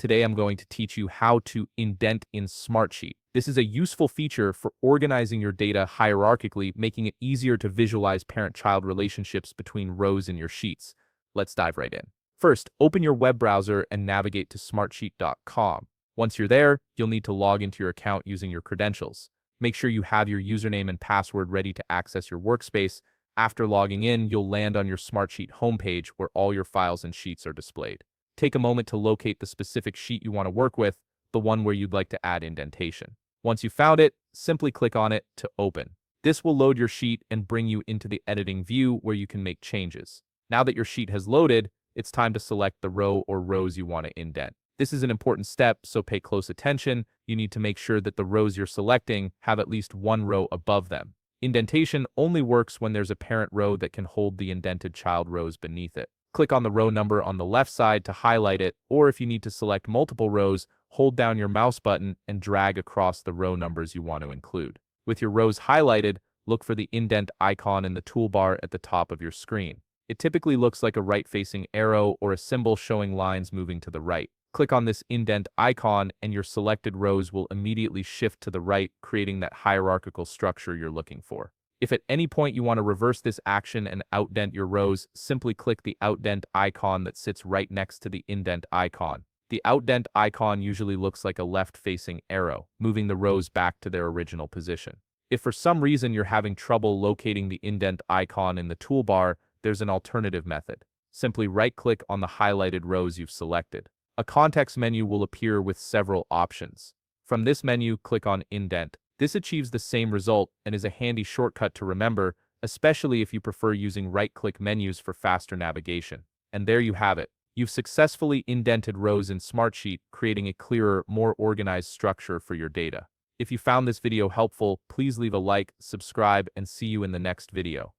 Today I'm going to teach you how to indent in Smartsheet. This is a useful feature for organizing your data hierarchically, making it easier to visualize parent-child relationships between rows in your sheets. Let's dive right in. First, open your web browser and navigate to smartsheet.com. Once you're there, you'll need to log into your account using your credentials. Make sure you have your username and password ready to access your workspace. After logging in, you'll land on your Smartsheet homepage where all your files and sheets are displayed. Take a moment to locate the specific sheet you want to work with, the one where you'd like to add indentation. Once you've found it, simply click on it to open. This will load your sheet and bring you into the editing view where you can make changes. Now that your sheet has loaded, it's time to select the row or rows you want to indent. This is an important step, so pay close attention. You need to make sure that the rows you're selecting have at least one row above them. Indentation only works when there's a parent row that can hold the indented child rows beneath it. Click on the row number on the left side to highlight it, or if you need to select multiple rows, hold down your mouse button and drag across the row numbers you want to include. With your rows highlighted, look for the indent icon in the toolbar at the top of your screen. It typically looks like a right-facing arrow or a symbol showing lines moving to the right. Click on this indent icon and your selected rows will immediately shift to the right, creating that hierarchical structure you're looking for. If at any point you want to reverse this action and outdent your rows, simply click the outdent icon that sits right next to the indent icon. The outdent icon usually looks like a left-facing arrow, moving the rows back to their original position. If for some reason you're having trouble locating the indent icon in the toolbar, there's an alternative method. Simply right-click on the highlighted rows you've selected. A context menu will appear with several options. From this menu, click on Indent. This achieves the same result and is a handy shortcut to remember, especially if you prefer using right-click menus for faster navigation. And there you have it. You've successfully indented rows in Smartsheet, creating a clearer, more organized structure for your data. If you found this video helpful, please leave a like, subscribe, and see you in the next video.